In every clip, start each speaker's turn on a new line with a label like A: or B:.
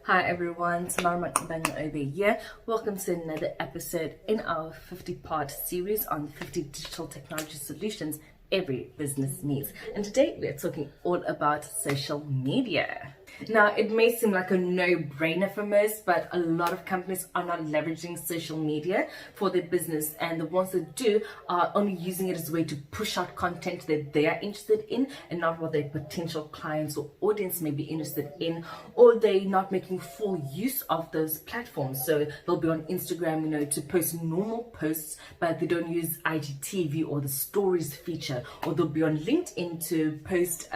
A: Hi everyone, Samara Daniel over here. Welcome to another episode in our 50-part series on 50 digital technology solutions every business needs. And today we are talking all about social media. Now, it may seem like a no-brainer for most, but a lot of companies are not leveraging social media for their business, and the ones that do are only using it as a way to push out content that they are interested in and not what their potential clients or audience may be interested in, or they're not making full use of those platforms. So they'll be on Instagram, to post normal posts, but they don't use IGTV or the stories feature, or they'll be on LinkedIn to post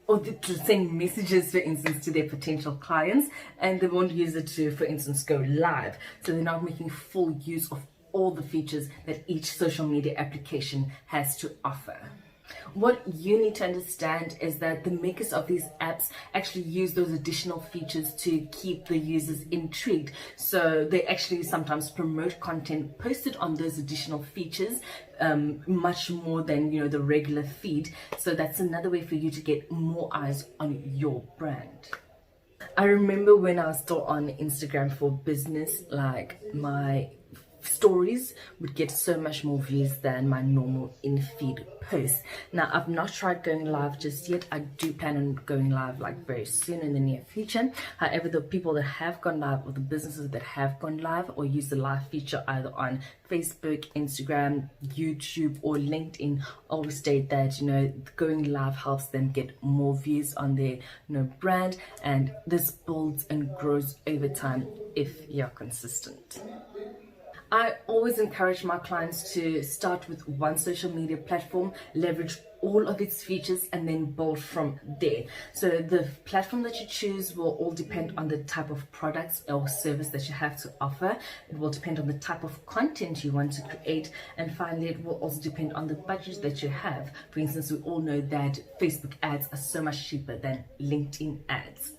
A: or to send messages, for instance, to their potential clients, and they won't use it to, for instance, go live. So they're not making full use of all the features that each social media application has to offer. What you need to understand is that the makers of these apps actually use those additional features to keep the users intrigued. So they actually sometimes promote content posted on those additional features much more than the regular feed. So that's another way for you to get more eyes on your brand. I remember when I was still on Instagram for business, like my stories would get so much more views than my normal in-feed posts. Now, I've not tried going live just yet. I do plan on going live very soon in the near future. However, the people that have gone live, or the businesses that have gone live or use the live feature either on Facebook, Instagram, YouTube, or LinkedIn, always state that going live helps them get more views on their brand, and this builds and grows over time if you're consistent. I always encourage my clients to start with one social media platform, leverage all of its features, and then build from there. So the platform that you choose will all depend on the type of products or service that you have to offer. It will depend on the type of content you want to create, and finally it will also depend on the budget that you have. For instance, we all know that Facebook ads are so much cheaper than LinkedIn ads.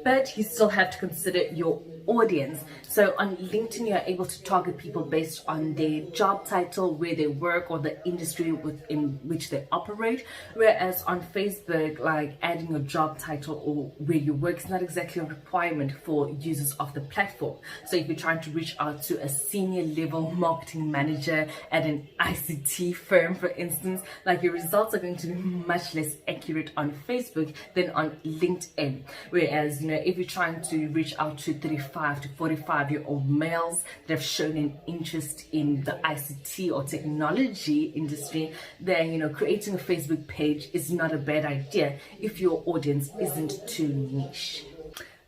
A: But you still have to consider your audience. So on LinkedIn, you're able to target people based on their job title, where they work, or the industry within which they operate. Whereas on Facebook, adding a job title or where you work is not exactly a requirement for users of the platform. So if you're trying to reach out to a senior level marketing manager at an ICT firm, for instance, your results are going to be much less accurate on Facebook than on LinkedIn. Whereas, if you're trying to reach out to 35 to 45-year-old males that have shown an interest in the ICT or technology industry, then, creating a Facebook page is not a bad idea if your audience isn't too niche.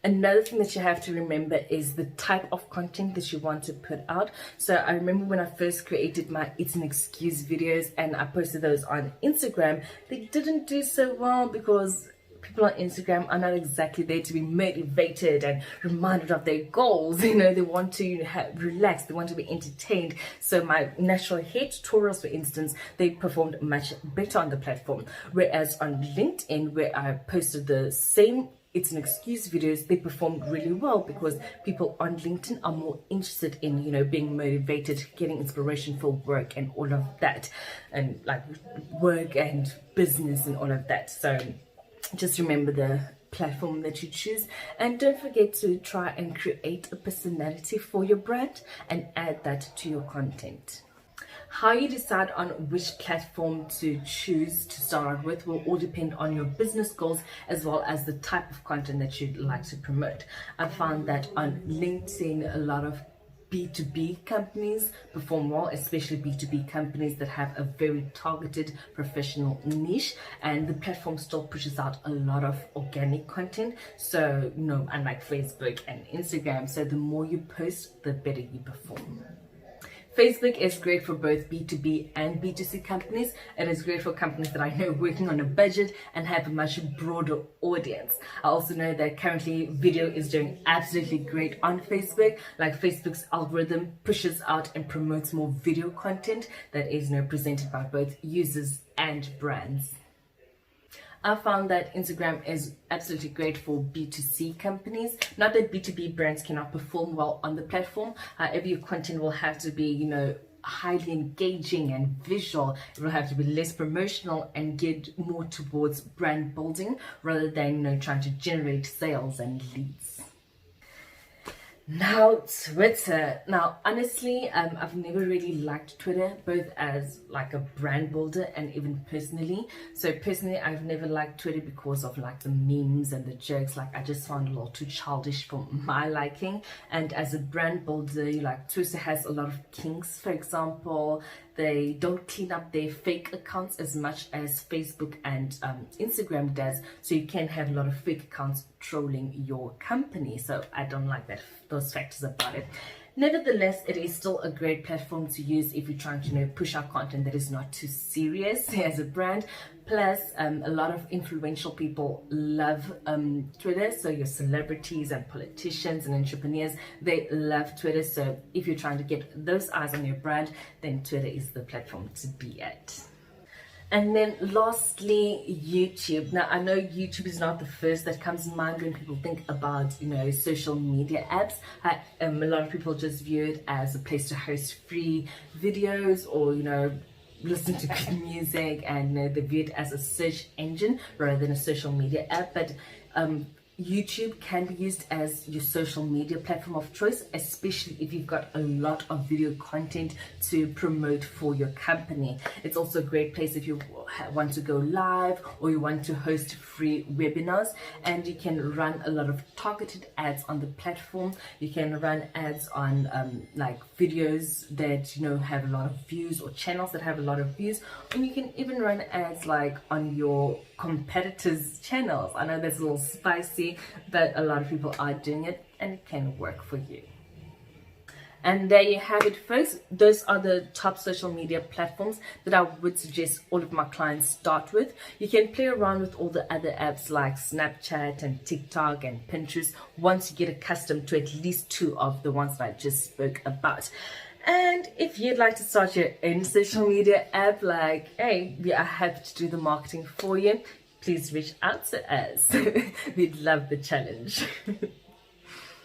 A: Another thing that you have to remember is the type of content that you want to put out. So I remember when I first created my It's an Excuse videos and I posted those on Instagram, they didn't do so well because people on Instagram are not exactly there to be motivated and reminded of their goals. They want to relax, they want to be entertained. So my natural hair tutorials, for instance, they performed much better on the platform. Whereas on LinkedIn, where I posted the same It's an Excuse videos, they performed really well because people on LinkedIn are more interested in, being motivated, getting inspiration for work and all of that, and work and business and all of that. So just remember the platform that you choose, and don't forget to try and create a personality for your brand and add that to your content. How you decide on which platform to choose to start out with will all depend on your business goals as well as the type of content that you'd like to promote. I found that on LinkedIn, a lot of B2B companies perform well, especially B2B companies that have a very targeted professional niche, and the platform still pushes out a lot of organic content. So, unlike Facebook and Instagram, so the more you post, the better you perform. Facebook is great for both B2B and B2C companies. It is great for companies that I know working on a budget and have a much broader audience. I also know that currently video is doing absolutely great on Facebook. Facebook's algorithm pushes out and promotes more video content that is presented by both users and brands. I found that Instagram is absolutely great for B2C companies. Not that B2B brands cannot perform well on the platform. However, your content will have to be, highly engaging and visual. It will have to be less promotional and get more towards brand building rather than trying to generate sales and leads. Now, Twitter. Now, honestly, I've never really liked Twitter, both as like a brand builder and even personally. So personally, I've never liked Twitter because of like the memes and the jokes. Like, I just found it a little too childish for my liking. And as a brand builder, like Twitter has a lot of kinks. For example, they don't clean up their fake accounts as much as Facebook and Instagram does. So you can have a lot of fake accounts trolling your company. So I don't like those factors about it. Nevertheless, it is still a great platform to use if you're trying to push out content that is not too serious as a brand. Plus, a lot of influential people love Twitter. So your celebrities and politicians and entrepreneurs, they love Twitter. So if you're trying to get those eyes on your brand, then Twitter is the platform to be at. And then lastly, YouTube. Now, I know YouTube is not the first that comes in mind when people think about, social media apps. A lot of people just view it as a place to host free videos or, listen to good music, and they view it as a search engine rather than a social media app. But YouTube can be used as your social media platform of choice, especially if you've got a lot of video content to promote for your company. It's also a great place if you want to go live or you want to host free webinars, and you can run a lot of targeted ads on the platform. You can run ads on like videos that have a lot of views, or channels that have a lot of views, and you can even run ads like on your competitors' channels. I know that's a little spicy, but a lot of people are doing it and it can work for you. And there you have it, folks. Those are the top social media platforms that I would suggest all of my clients start with. You can play around with all the other apps like Snapchat and TikTok and Pinterest once you get accustomed to at least two of the ones that I just spoke about. And if you'd like to start your own social media app, like, hey, we are happy to do the marketing for you, please reach out to us. We'd love the challenge.